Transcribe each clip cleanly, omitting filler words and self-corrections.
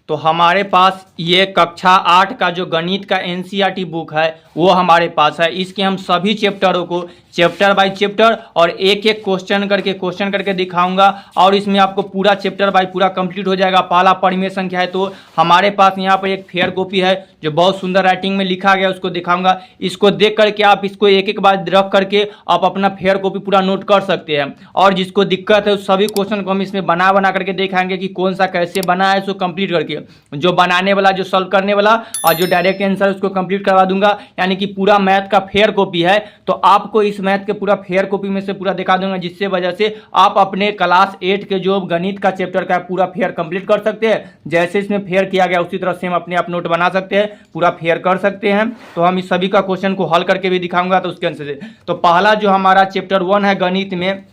तो हमारे पास ये कक्षा 8 का जो गणित का एनसीईआरटी बुक है वो हमारे पास है। इसके हम सभी चैप्टरों को चैप्टर बाय चैप्टर और एक एक क्वेश्चन करके दिखाऊंगा और इसमें आपको पूरा चैप्टर बाय पूरा कंप्लीट हो जाएगा। पहला परिमेय संख्या है, तो हमारे पास यहाँ पर एक फेयर कॉपी है जो बहुत सुंदर राइटिंग में लिखा गया, उसको दिखाऊंगा। इसको देख करके आप इसको एक एक बार रख करके आप अपना फेयर कॉपी पूरा नोट कर सकते हैं। और जिसको दिक्कत है उस सभी क्वेश्चन को हम इसमें बना करके दिखाएंगे कि कौन सा कैसे बना है, उसको कंप्लीट करके जो बनाने वाला, जो सॉल्व करने वाला और जो डायरेक्ट आंसर उसको कंप्लीट करवा दूंगा। यानी कि पूरा मैथ का फेयर कॉपी है, तो आपको इस मैथ के पूरा फेयर कॉपी में से पूरा दिखा दूंगा, जिससे वजह से आप अपने क्लास 8 के जो गणित का चैप्टर का पूरा फेयर कंप्लीट कर सकते हैं। जैसे इसमें फेयर किया गया उसी तरह से हम अपने आप नोट बना सकते हैं, पूरा फेयर कर सकते हैं। तो हम इस सभी का क्वेश्चन को हल करके भी दिखाऊंगा। तो उसके आंसर से तो पहला जो हमारा चैप्टर 1 है गणित में,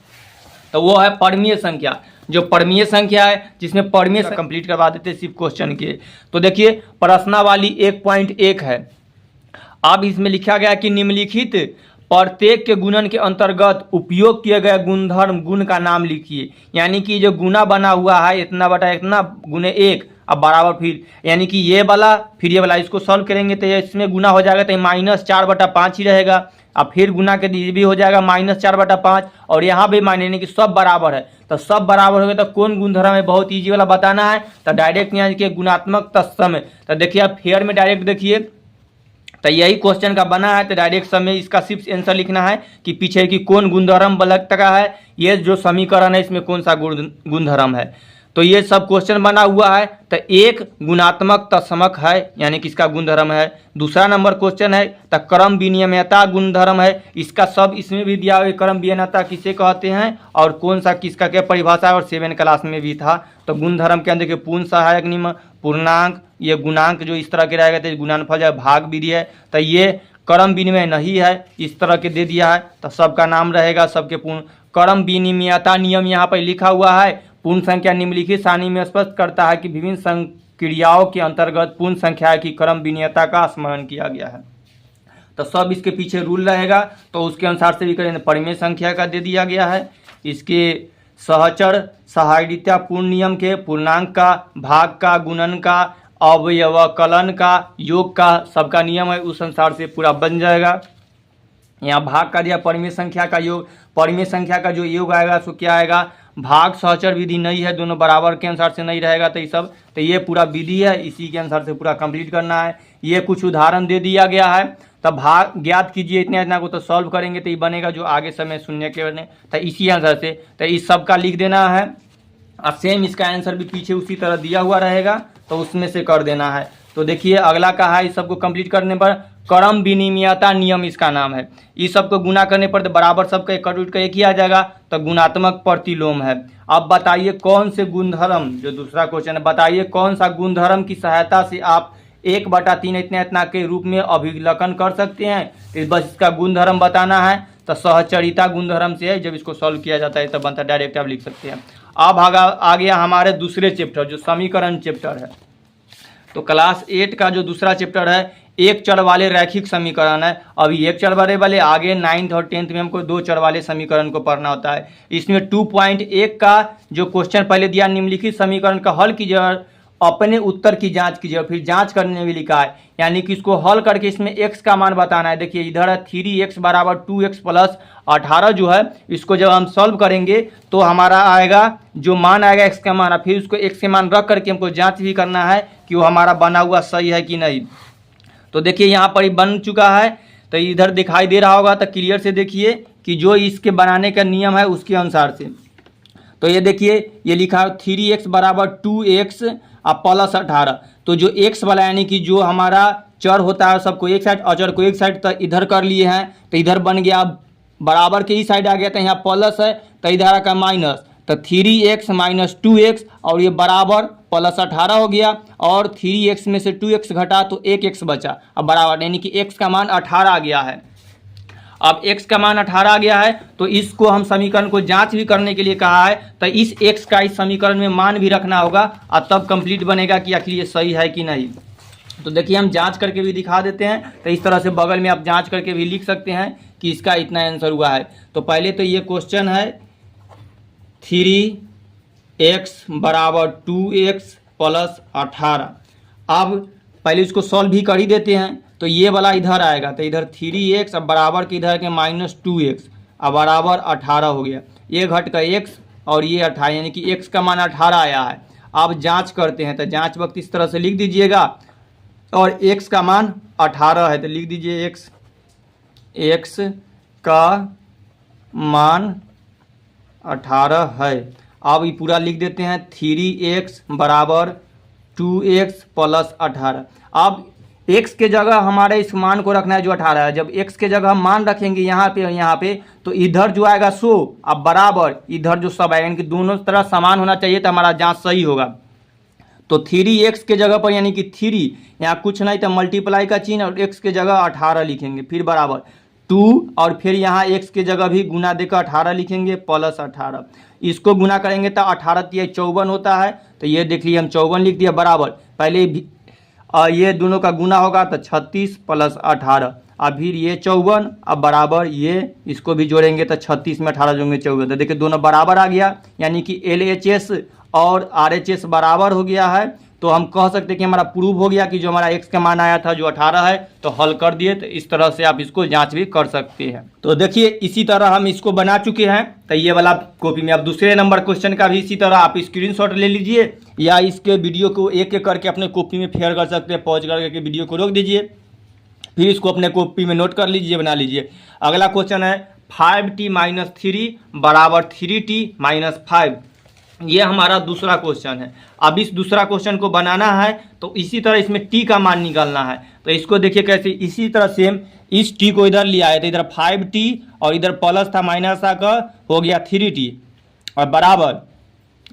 तो वो है परमीय संख्या। जो परमीय संख्या है जिसमें परमीय कंप्लीट करवा देते हैं सिर्फ क्वेश्चन के। तो देखिए प्रश्नावली 1.1 है। अब इसमें लिखा गया कि निम्नलिखित प्रत्येक के गुणन के अंतर्गत उपयोग किए गए गुणधर्म गुण का नाम लिखिए। यानी कि जो गुना बना हुआ है इतना बटा इतना गुने 1 अब बराबर फिर, यानी कि ये वाला फिर ये वाला, इसको सॉल्व करेंगे तो इसमें गुना हो जाएगा तो -4/5 ही रहेगा। अब फिर गुना के लिए भी हो जाएगा -4/5 और यहाँ भी मान यानी कि सब बराबर है। तो सब बराबर हो गए तो कौन गुणधर्म है, बहुत ईजी वाला बताना है। तो डायरेक्ट यहाँ के गुणात्मक तत्सम। तो देखिए आप फेयर में डायरेक्ट देखिए, तो यही क्वेश्चन का बना है। तो डायरेक्ट सब में इसका सिर्फ आंसर लिखना है कि पीछे की कौन गुणधर्म बलक का है, ये जो समीकरण है इसमें कौन सा गुणधर्म है। तो ये सब क्वेश्चन बना हुआ है। तो एक गुणात्मक तत्समक है, यानी कि इसका गुणधर्म है। दूसरा नंबर क्वेश्चन है तो क्रम विनिमयता गुणधर्म है, इसका सब इसमें भी दिया हुआ। क्रम विनिमयता किसे कहते हैं और कौन सा किसका क्या परिभाषा है, और 7 क्लास में भी था। तो गुणधर्म के अंदर के पूर्ण सहायक नियम, पूर्णांक, ये गुणांक जो इस तरह के रहेगा तो गुणनफल है, भाग विधि है। तो ये क्रम विनिमय नहीं है, इस तरह के दे दिया है। तो सबका नाम रहेगा सबके पूर्ण। क्रम विनिमयता नियम यहाँ पर लिखा हुआ है। पूर्ण संख्या निम्नलिखित सारणी में स्पष्ट करता है कि विभिन्न क्रियाओं के अंतर्गत पूर्ण संख्या की क्रम विनिमयता का स्मरण किया गया है। तो सब इसके पीछे रूल रहेगा, तो उसके अनुसार से भी करेंगे। परिमेय संख्या का दे दिया गया है, इसके सहचर सहायता पूर्ण नियम के, पूर्णांक का, भाग का, गुणन का, अवयवकलन का, योग का, सबका नियम है, उस अनुसार से पूरा बन जाएगा। यहाँ भाग का दिया परिमेय संख्या का योग, परिमेय संख्या का जो योग आएगा सो क्या आएगा, भाग सहचर विधि नहीं है, दोनों बराबर के अनुसार से नहीं रहेगा। तो ये सब, तो ये पूरा विधि है, इसी के अनुसार से पूरा कंप्लीट करना है। ये कुछ उदाहरण दे दिया गया है। तब भाग ज्ञात कीजिए, इतना इतना को तो सॉल्व करेंगे तो ये बनेगा जो आगे समय शून्य के बने। तो इसी आंसर से तो इस सब का लिख देना है और सेम इसका आंसर भी पीछे उसी तरह दिया हुआ रहेगा, तो उसमें से कर देना है। तो देखिए अगला का है, इस सबको कंप्लीट करने पर क्रम विनिमयता नियम इसका नाम है। इस सबको गुना करने पर तो बराबर सबका एक ही आ जाएगा, तो गुणात्मक प्रतिलोम है। अब बताइए कौन से गुणधर्म, जो दूसरा क्वेश्चन है, बताइए कौन सा गुणधर्म की सहायता से आप 1/3 इतना इतना के रूप में अभिलक्षण कर सकते हैं। तो बस इसका गुणधर्म बताना है। तो सहचरिता गुणधर्म से है, जब इसको सॉल्व किया जाता है तब बनता है, डायरेक्ट आप लिख सकते हैं। अब आ गया हमारे दूसरे चैप्टर जो समीकरण चैप्टर है। तो क्लास 8 का जो दूसरा चैप्टर है एक चर वाले रैखिक समीकरण है। अभी एक चर वाले आगे 9th और 10th में हमको 2 चर वाले समीकरण को पढ़ना होता है। इसमें 2.1 का जो क्वेश्चन पहले दिया, निम्नलिखित समीकरण का हल कीजिए और अपने उत्तर की जांच कीजिए। फिर जांच करने में लिखा है, यानी कि इसको हल करके इसमें x का मान बताना है। देखिए इधर है 3x बराबर 2x प्लस 18 जो है, इसको जब हम सॉल्व करेंगे तो हमारा आएगा जो मान आएगा x का मान, फिर उसको x के मान रख करके हमको जांच भी करना है कि वो हमारा बना हुआ सही है कि नहीं। तो देखिए यहाँ पर ही बन चुका है, तो इधर दिखाई दे रहा होगा, तो क्लियर से देखिए कि जो इसके बनाने का नियम है उसके अनुसार से। तो ये देखिए ये लिखा है 3x बराबर 2x प्लस 18। तो जो x वाला यानी कि जो हमारा चर होता है सबको एक साइड, अचर को एक साइड, तो इधर कर लिए हैं, तो इधर बन गया बराबर के ही साइड आ गया, तो यहाँ प्लस है तो इधर आ का माइनस। तो 3x माइनस 2x और ये बराबर प्लस 18 हो गया, और 3x में से 2x घटा तो 1x बचा, अब बराबर यानी कि x का मान 18 आ गया है। अब x का मान 18 आ गया है, तो इसको हम समीकरण को जांच भी करने के लिए कहा है। तो इस x का इस समीकरण में मान भी रखना होगा और तब कंप्लीट बनेगा कि आखिर ये सही है कि नहीं। तो देखिए हम जांच करके भी दिखा देते हैं। तो इस तरह से बगल में आप जांच करके भी लिख सकते हैं कि इसका इतना आंसर हुआ है। तो पहले तो ये क्वेश्चन है 3x बराबर 2x प्लस 18। अब पहले इसको सॉल्व भी कर ही देते हैं। तो ये वाला इधर आएगा तो इधर 3x अब बराबर के इधर के -2x अब बराबर 18 हो गया। ये घट का x और ये 18 यानी कि x का मान 18 आया है। अब जांच करते हैं तो जांच वक्त इस तरह से लिख दीजिएगा और x का मान 18 है तो लिख दीजिए x का मान 18 है। अब ये पूरा लिख देते हैं 3x बराबर 2x प्लस 18। अब x के जगह हमारे इस मान को रखना है जो 18 है। जब x के जगह हम मान रखेंगे यहाँ पे और यहाँ पे तो इधर जो आएगा 100 अब बराबर इधर जो सब आएगा यानी कि दोनों तरह समान होना चाहिए तो हमारा जांच सही होगा। तो 3x के जगह पर यानी कि 3 यहाँ कुछ नहीं तो मल्टीप्लाई का चिन्ह और x के जगह 18 लिखेंगे फिर बराबर 2 और फिर यहाँ x के जगह भी गुना देकर 18 लिखेंगे प्लस 18। इसको गुना करेंगे तो 18 × 54 होता है तो ये देख लिए हम 54 लिख दिया बराबर पहले ये दोनों का गुना होगा तो 36 प्लस 18 अब फिर ये 54 अब बराबर ये इसको भी जोड़ेंगे तो 36 में 18 जोड़ेंगे 54 तो देखिए दोनों बराबर आ गया यानी कि LHS और RHS बराबर हो गया है। तो हम कह सकते हैं कि हमारा प्रूव हो गया कि जो हमारा x का मान आया था जो 18 है तो हल कर दिए। तो इस तरह से आप इसको जांच भी कर सकते हैं। तो देखिए इसी तरह हम इसको बना चुके हैं। तो ये वाला कॉपी में अब दूसरे नंबर क्वेश्चन का भी इसी तरह आप स्क्रीनशॉट ले लीजिए या इसके वीडियो को एक एक करके अपने कॉपी में फेयर कर सकते हैं। पॉज करके वीडियो को रोक दीजिए फिर इसको अपने कॉपी में नोट कर लीजिए बना लीजिए। अगला क्वेश्चन है 5t - 3 बराबर 3t - 5। ये हमारा दूसरा क्वेश्चन है। अब इस दूसरा क्वेश्चन को बनाना है तो इसी तरह इसमें t का मान निकालना है। तो इसको देखिए कैसे इसी तरह सेम इस t को इधर लिया है तो इधर 5t और इधर प्लस था माइनस आकर हो गया 3t और बराबर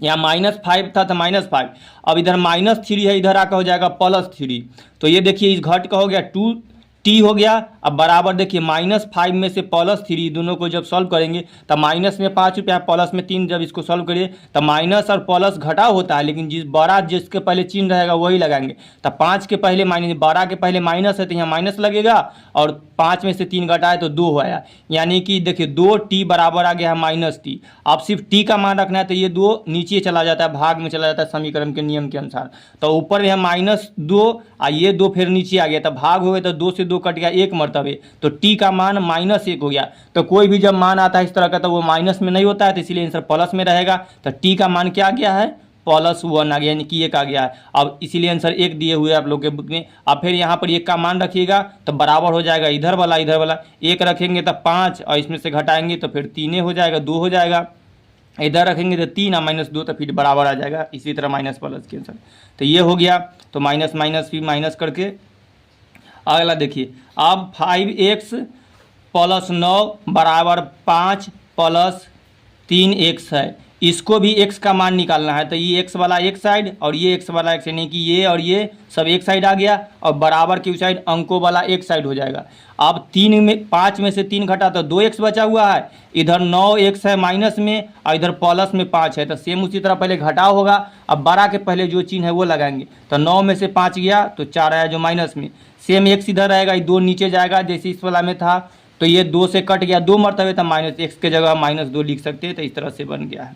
यहाँ -5 था तो -5 अब इधर -3 है इधर आकर हो जाएगा +3। तो ये देखिए इस घट का हो गया 2t हो गया अब बराबर देखिए -5 में से +3 दोनों को जब सॉल्व करेंगे तब माइनस में 5 रुपया प्लस में 3 जब इसको सॉल्व करिए तब माइनस और प्लस घटा होता है लेकिन जिस बड़ा जिसके पहले चिन्ह रहेगा वही लगाएंगे। तब 5 के पहले माइनस 12 के पहले माइनस है तो यहाँ माइनस लगेगा और 5 में से 3 घटाए तो 2 आया यानी कि देखिए 2t बराबर आ गया है -t। अब सिर्फ t का मान रखना है तो ये 2 नीचे चला जाता है भाग में चला जाता है समीकरण के नियम के अनुसार। तो ऊपर में है -2 और ये 2 फिर नीचे आ गया तो भाग हो गया तो 2 से 2 कट गया 1 मरतबे तो t का मान -1 हो गया। तो कोई भी जब मान आता है इस तरह का तो वो माइनस में नहीं होता है तो इसलिए आंसर प्लस में रहेगा। तो t का मान क्या आ गया है +1 आ गया यानी कि 1 आ गया है। अब इसीलिए आंसर 1 दिए हुए आप लोग के बुक में। अब फिर यहाँ पर 1 का मान रखिएगा तो बराबर हो जाएगा इधर वाला 1 रखेंगे तो 5 और इसमें से घटाएंगे तो फिर 3 हो जाएगा 2 हो जाएगा। इधर रखेंगे तो 3 और -2 तो फिर बराबर आ जाएगा। इसी तरह माइनस प्लस के आंसर तो ये हो गया। तो माइनस माइनस फिर माइनस करके अगला देखिए अब 5x + 9 बराबर 5 + 3x है। इसको भी x का मान निकालना है तो ये x वाला एक साइड और ये x वाला एक यानी कि ये और ये सब एक साइड आ गया और बराबर की साइड अंकों वाला एक साइड हो जाएगा। अब 5 में से 3 घटा तो 2x बचा हुआ है इधर 9x है माइनस में और इधर प्लस में 5 है। तो सेम उसी तरह पहले घटाव होगा। अब 12 के पहले जो चिन्ह है वो लगाएंगे तो 9 में से 5 गया तो 4 आया जो माइनस में सेम x इधर रहेगा 2 नीचे जाएगा जैसे इस वाला में था तो ये 2 से कट गया 2 मरतबे तो -x के जगह -2 लिख सकते हैं। तो इस तरह से बन गया है।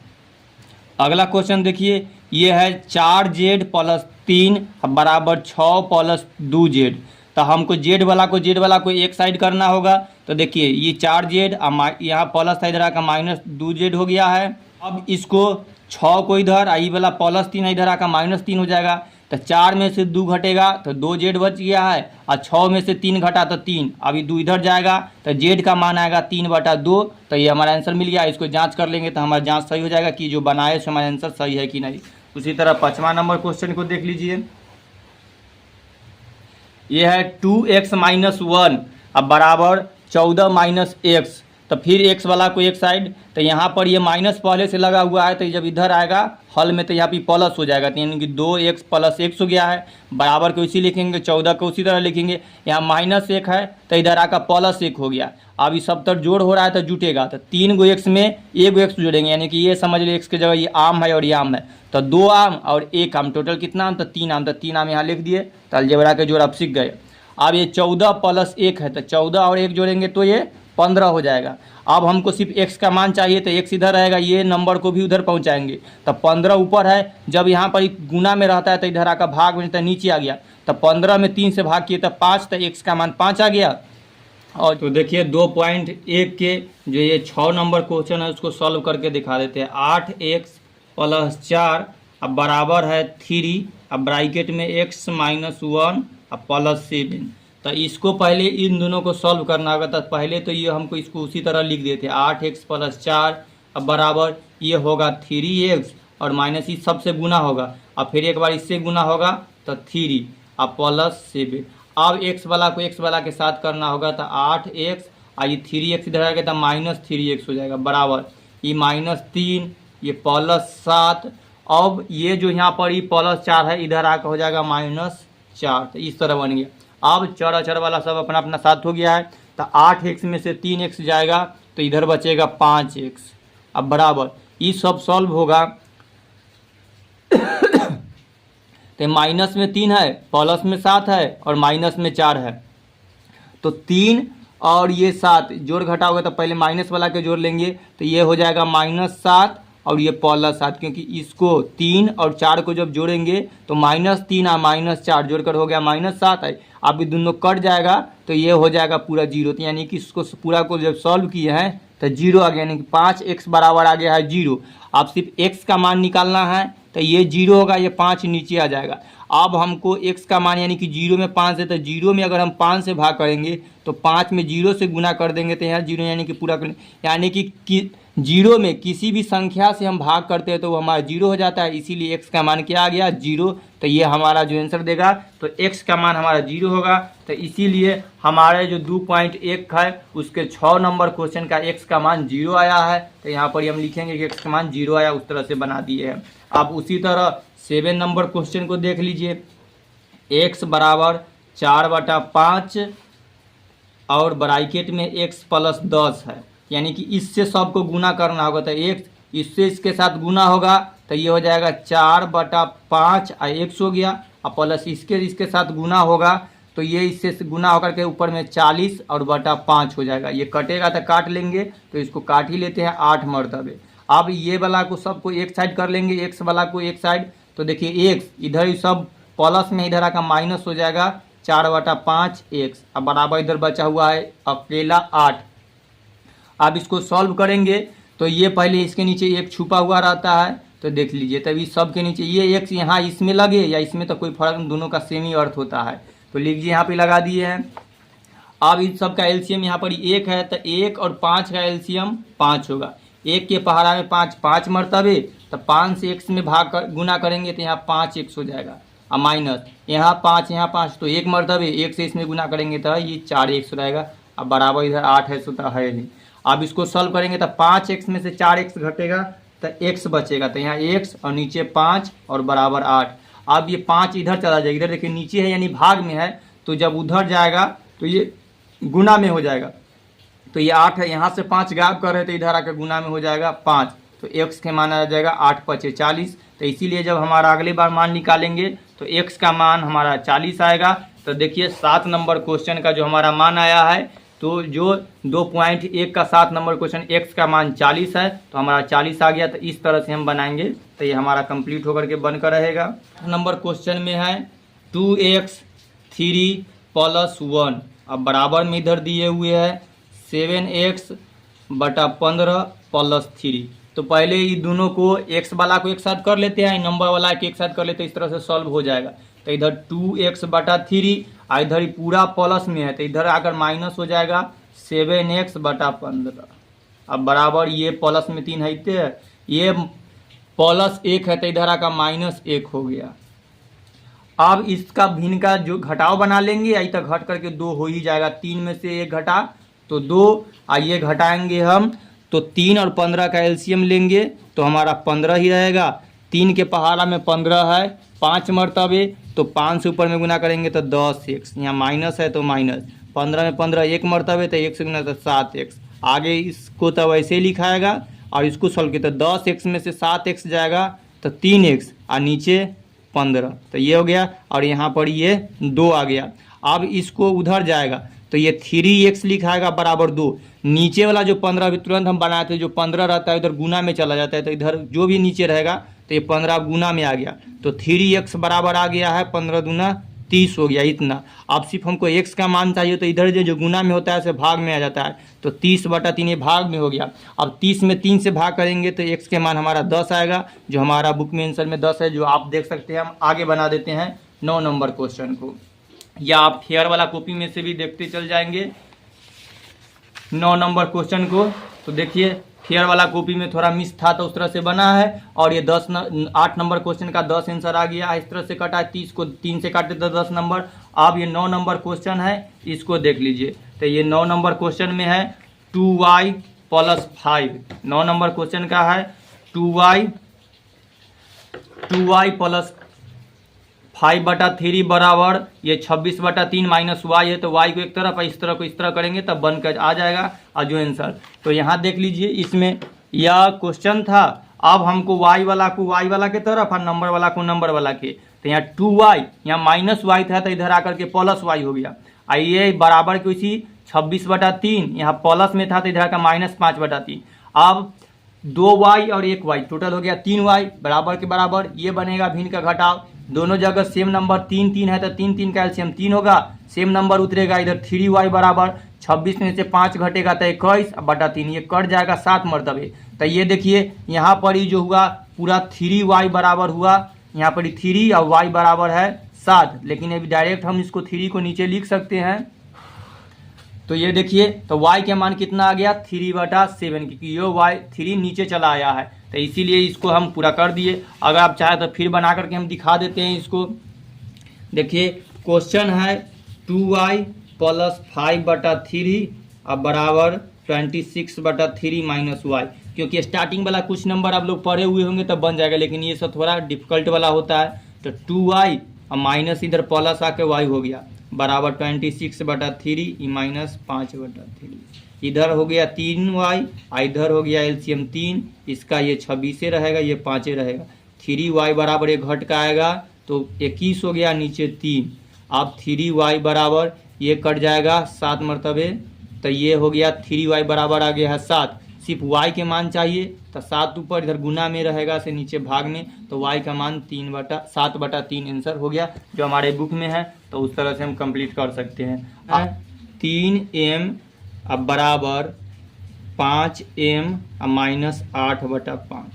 अगला क्वेश्चन देखिए ये है 4z + 3 बराबर 6 + 2z। तो हमको z वाला को एक साइड करना होगा। तो देखिए ये 4z यहाँ प्लस था इधर आकर -2z हो गया है। अब इसको 6 को इधर आई वाला +3 इधर आकर -3 हो जाएगा। तो 4 में से 2 घटेगा तो 2z बच गया है और 6 में से 3 घटा तो 3 अभी 2 इधर जाएगा तो z का मान आएगा 3/2। तो ये हमारा आंसर मिल गया। इसको जांच कर लेंगे तो हमारा जांच सही हो जाएगा कि जो बनाए सो हमारा आंसर सही है कि नहीं। उसी तरह 5वां नंबर क्वेश्चन को देख लीजिए। ये है 2x - 1 अब बराबर 14 - x। तो फिर x वाला को एक साइड तो यहाँ पर ये माइनस पहले से लगा हुआ है तो जब इधर आएगा हल में तो यहाँ पे प्लस हो जाएगा तो यानी कि 2x + x हो गया है। बराबर को इसी लिखेंगे 14 को उसी तरह लिखेंगे। यहाँ -1 है तो इधर आकर +1 हो गया। अब इस सब तरफ जोड़ हो रहा है तो जुटेगा तो 3 गो x में 1 गो x जोड़ेंगे यानी कि ये समझ लीजिए x की जगह ये आम है और ये आम है तो 2 आम और 1 आम टोटल कितना आम तो 3 आम। तो 3 आम यहाँ लिख दिए तो अलजेब्रा के जोड़ आप सीख गए। अब ये 14 + 1 है तो 14 और 1 जोड़ेंगे तो ये 15 हो जाएगा। अब हमको सिर्फ x का मान चाहिए तो x इधर रहेगा, ये नंबर को भी उधर पहुंचाएंगे। तब 15 ऊपर है, जब यहाँ पर गुना में रहता है तो इधर आकर भाग में तो नीचे आ गया। तब 15 में 3 से भाग किए तो 5, तो x का मान 5 आ गया। और तो देखिए 2.1 के जो ये 6 नंबर क्वेश्चन है उसको सॉल्व करके दिखा देते हैं। 8x + 4 अब बराबर है 3, अब ब्रैकेट में x - 1 अब +7। तो इसको पहले इन दोनों को सॉल्व करना होगा। तो पहले तो ये हमको इसको उसी तरह लिख देते हैं। 8x + 4 अब बराबर ये होगा 3x और माइनस इस सबसे गुना होगा, अब फिर एक बार इससे गुना होगा तो 3 अब +7। अब x वाला को x वाला के साथ करना होगा तो 8x और ये 3x इधर आ गया तो -3x हो जाएगा, बराबर ये -3 ये +7। अब ये जो यहाँ पर ये +4 है इधर आकर हो जाएगा -4। तो इस तरह बन गया। अब चर अचर वाला सब अपना अपना साथ हो गया है। तो 8x में से 3x जाएगा तो इधर बचेगा 5x। अब बराबर ये सब सॉल्व होगा तो माइनस में 3 है, प्लस में 7 है और माइनस में 4 है। तो 3 और ये 7 जोड़ घटा होगा तो पहले माइनस वाला के जोड़ लेंगे तो ये हो जाएगा -7 और ये +7, क्योंकि इसको 3 और 4 को जब जोड़ेंगे तो -3 और -4 जोड़कर हो गया -7 है। अब ये दोनों कट जाएगा तो ये हो जाएगा पूरा 0। तो यानी कि इसको पूरा को जब सॉल्व किए हैं तो 0 आ गया, यानी कि 5x बराबर आ गया है 0। अब सिर्फ x का मान निकालना है तो ये 0 होगा, ये 5 नीचे आ जाएगा। अब हमको x का मान यानी कि 0 में 5 है तो 0 में अगर हम 5 से भाग करेंगे तो 5 में 0 से गुना कर देंगे तो यहाँ 0 यानी कि पूरा कर, यानी कि 0 में किसी भी संख्या से हम भाग करते हैं तो वो हमारा 0 हो जाता है। इसीलिए x का मान क्या आ गया 0। तो ये हमारा जो आंसर देगा तो x का मान हमारा 0 होगा। तो इसीलिए हमारे जो 2.1 है उसके 6 नंबर क्वेश्चन का x का मान 0 आया है। तो यहाँ पर हम लिखेंगे कि x का मान 0 आया, उस तरह से बना दिए हैं। अब उसी तरह 7 नंबर क्वेश्चन को देख लीजिए। x बराबर 4/5 और ब्रैकेट में x + 10 है, यानी कि इससे सबको गुना करना होगा। तो x इससे इसके साथ गुना होगा तो ये हो जाएगा 4/5 और x हो गया, और प्लस इसके साथ गुना होगा तो ये इससे गुना होकर के ऊपर में 40 और /5 हो जाएगा। ये कटेगा तो काट लेंगे, तो इसको काट ही लेते हैं 8 मरतबे। अब ये वाला को सबको एक साइड कर लेंगे, x वाला को एक साइड। तो देखिए x इधर ही सब प्लस में इधर आकर माइनस हो जाएगा 4/5 x। अब बराबर इधर बचा हुआ है अकेला 8। अब इसको सॉल्व करेंगे तो ये पहले इसके नीचे एक छुपा हुआ रहता है, तो देख लीजिए तभी सब के नीचे ये x यहाँ इसमें लगे या इसमें तो कोई फर्क, दोनों का सेम ही अर्थ होता है। तो लीजिए यहाँ पे लगा दिए हैं। अब इन सब का एलसीएम यहाँ पर 1 है तो 1 और 5 का एलसीएम 5 होगा। 1 के पहाड़ा में 5 मरतबे, तो 5 से x में भाग कर गुना करेंगे तो यहाँ 5x हो जाएगा, और माइनस यहाँ 5 तो 1 मरतबे 1 से इसमें गुना करेंगे तो ये 4x रहेगा। अब बराबर इधर 8 है, तो है नहीं। अब इसको सॉल्व करेंगे तो 5x में से 4x घटेगा तो x बचेगा, तो यहाँ x और नीचे 5 और बराबर 8। अब ये 5 इधर चला जाएगा, इधर देखिए नीचे है यानी भाग में है, तो जब उधर जाएगा तो ये गुना में हो जाएगा। तो ये 8 है, यहाँ से 5 गायब कर रहे तो इधर आकर गुना में हो जाएगा 5। तो x के मान आ जाएगा 8 × 5 = 40। तो इसीलिए जब हमारा अगली बार मान निकालेंगे तो x का मान हमारा 40 आएगा। तो देखिए 7 नंबर क्वेश्चन का जो हमारा मान आया है, तो जो 2.1 का 7 नंबर क्वेश्चन x का मान 40 है, तो हमारा 40 आ गया। तो इस तरह से हम बनाएंगे तो ये हमारा कंप्लीट होकर के बनकर रहेगा। नंबर क्वेश्चन में है 2x 3 + 1, अब बराबर में इधर दिए हुए है 7x / 15 + 3। तो पहले ये दोनों को x वाला को एक साथ कर लेते हैं, नंबर वाला के एक साथ कर लेते हैं, इस तरह से सॉल्व हो जाएगा। तो इधर 2x / 3 और इधर ही पूरा प्लस में है तो इधर आकर माइनस हो जाएगा 7x / 15। अब बराबर ये प्लस में 3 है, ये +1 है तो इधर आकर -1 हो गया। अब इसका भिन्न का जो घटाव बना लेंगे, आई तक घट करके 2 हो ही जाएगा। 3 में से 1 घटा तो 2, आइए घटाएंगे हम तो 3 और 15 का एलसीएम लेंगे तो हमारा 15 ही रहेगा। 3 के पहाड़ा में 15 है 5 मरतबे, तो 5 से ऊपर में गुना करेंगे तो 10x, यहाँ माइनस है तो माइनस, 15 में 15 1 मरतबे तो 1 से गुना तो 7x। आगे इसको तो वैसे ही लिखाएगा और इसको सॉल्व किया तो 10x में से 7x जाएगा तो 3x और नीचे 15, तो ये हो गया। और यहाँ पर ये 2 आ गया। अब इसको उधर जाएगा तो ये 3x लिखाएगा बराबर 2। नीचे वाला जो 15 अभी तुरंत हम बनाए थे, जो 15 रहता है उधर गुना में चला जाता है, तो इधर जो भी नीचे रहेगा तो ये 15 गुना में आ गया, तो 3x बराबर आ गया है 15 दूना 30 हो गया इतना। अब सिर्फ हमको x का मान चाहिए, तो इधर जो गुना में होता है उसे भाग में आ जाता है, तो 30/3 ये भाग में हो गया। अब 30 में 3 से भाग करेंगे तो x के मान हमारा 10 आएगा, जो हमारा बुक में आंसर में 10 है, जो आप देख सकते हैं। हम आगे बना देते हैं 9 नंबर क्वेश्चन को, या आप फेयर वाला कॉपी में से भी देखते चल जाएंगे 9 नंबर क्वेश्चन को। तो देखिए फेयर वाला कॉपी में थोड़ा मिस था तो उस तरह से बना है, और ये 8 नंबर क्वेश्चन का 10 आंसर आ गया है, इस तरह से कटा है। 30 को 3 से काटे तो 10 नंबर। अब ये 9 नंबर क्वेश्चन है, इसको देख लीजिए। तो ये 9 नंबर क्वेश्चन में है 2y + 5। 9 नंबर क्वेश्चन का है 2y + 5/3 बराबर ये 26/3 माइनस y है, तो y को एक तरफ इस तरह को इस तरह करेंगे तब बनकर आ जाएगा और जो आंसर। तो यहाँ देख लीजिए, इसमें यह क्वेश्चन था। अब हमको y वाला को y वाला के तरफ और नंबर वाला को नंबर वाला के, तो यहाँ 2y, यहाँ -y था तो इधर आकर के +y हो गया। आइए बराबर की इसी 26/3, यहाँ प्लस में था तो इधर का -5/3। अब 2y और 1y टोटल हो गया 3y बराबर के बराबर। ये बनेगा भिन्न का घटाव, दोनों जगह सेम नंबर 3 3 है तो 3 3 का एलसीएम 3 होगा, सेम नंबर उतरेगा। इधर 3y बराबर 26 में से 5 घटेगा तो 21/3, ये कट जाएगा 7 मरतबे। तो ये देखिए यहाँ पर ही जो हुआ पूरा 3y बराबर हुआ, यहाँ पर 3 और y बराबर है 7, लेकिन अभी डायरेक्ट हम इसको 3 को नीचे लिख सकते हैं। तो ये देखिए, तो y के मान कितना आ गया 3/7, क्योंकि ये y 3 नीचे चला आया है, तो इसीलिए इसको हम पूरा कर दिए। अगर आप चाहे तो फिर बना करके हम दिखा देते हैं इसको। देखिए क्वेश्चन है 2y + 5/3 अब बराबर 26/3 माइनस y। क्योंकि स्टार्टिंग वाला कुछ नंबर आप लोग पढ़े हुए होंगे तब बन जाएगा, लेकिन ये सब थोड़ा डिफिकल्ट वाला होता है। तो 2y और माइनस इधर प्लस आके y हो गया बराबर 26/3 -5/3। इधर हो गया 3y, इधर हो गया एलसीएम 3, इसका ये 26 रहेगा, ये 5 रहेगा। 3y बराबर एक घट का आएगा तो 21 हो गया, नीचे 3। अब 3y बराबर ये कट जाएगा 7 मरतबे, तो ये हो गया 3y बराबर आ गया है 7। सिर्फ y के मान चाहिए तो 7 ऊपर इधर गुना में रहेगा से नीचे भाग में, तो y का मान 7/3 आंसर हो गया, जो हमारे बुक में है। तो उस तरह से हम कंप्लीट कर सकते हैं। 3m अब बराबर 5m -8/5।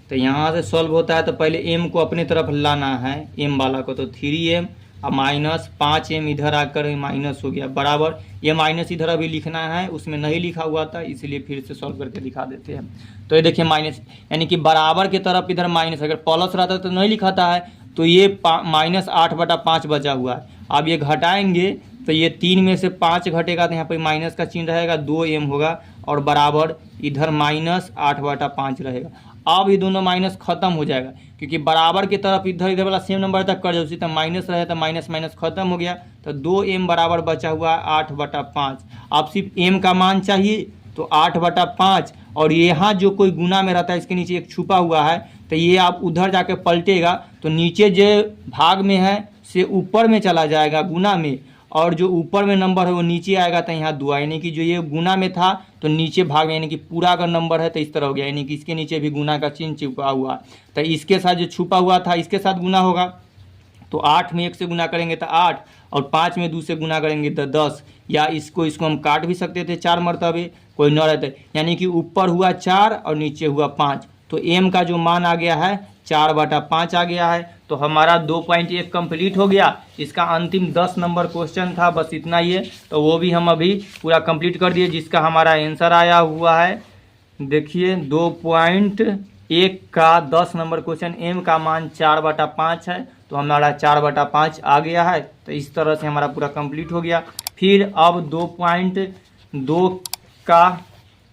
तो यहाँ से सॉल्व होता है तो पहले m को अपने तरफ लाना है, m वाला को, तो 3m अब -5m इधर आकर माइनस हो गया बराबर, ये माइनस इधर अभी लिखना है, उसमें नहीं लिखा हुआ था इसलिए फिर से सॉल्व करके दिखा देते हैं। तो ये देखिए माइनस, यानी कि बराबर की तरफ इधर माइनस, अगर प्लस रहता तो नहीं लिखाता है, तो ये -8/5 बचा हुआ है। अब ये घटाएंगे तो ये 3 में से 5 घटेगा तो यहाँ पर माइनस का चिन्ह रहेगा, 2m होगा और बराबर इधर -8/5 रहेगा। अब ये दोनों माइनस खत्म हो जाएगा, क्योंकि बराबर की तरफ इधर वाला सेम नंबर तक कर जाए, उसी तरह माइनस रहे तो माइनस माइनस खत्म हो गया, तो 2m बराबर बचा हुआ है 8/5। अब सिर्फ m का मान चाहिए तो 8/5, और यहाँ जो कोई गुना में रहता है इसके नीचे एक छुपा हुआ है, तो ये आप उधर जाके पलटेगा तो नीचे जो भाग में है से ऊपर में चला जाएगा गुना में, और जो ऊपर में नंबर है वो नीचे आएगा, तो यहाँ 2, यानी कि जो ये गुना में था तो नीचे भाग में, यानी कि पूरा अगर नंबर है तो इस तरह हो गया, यानी कि इसके नीचे भी गुना का चिन्ह छुपा हुआ है, तो इसके साथ जो छुपा हुआ था इसके साथ गुना होगा, तो 8 में 1 से गुना करेंगे तो 8, और 5 में 2 से गुना करेंगे तो 10, या इसको हम काट भी सकते थे 4 मरतबे, कोई न रहते, यानी कि ऊपर हुआ 4 और नीचे हुआ 5, तो m का जो मान आ गया है 4/5 आ गया है। तो हमारा 2.1 कंप्लीट हो गया। इसका अंतिम 10 नंबर क्वेश्चन था, बस इतना ही है, तो वो भी हम अभी पूरा कंप्लीट कर दिए, जिसका हमारा आंसर आया हुआ है। देखिए 2.1 का 10 नंबर क्वेश्चन, m का मान 4/5 है, तो हमारा 4/5 आ गया है। तो इस तरह से हमारा पूरा कंप्लीट हो गया। फिर अब 2.2 का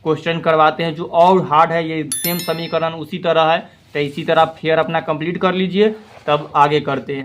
क्वेश्चन करवाते हैं, जो और हार्ड है, ये सेम समीकरण उसी तरह है, तो इसी तरह फेयर अपना कंप्लीट कर लीजिए, तब आगे करते हैं।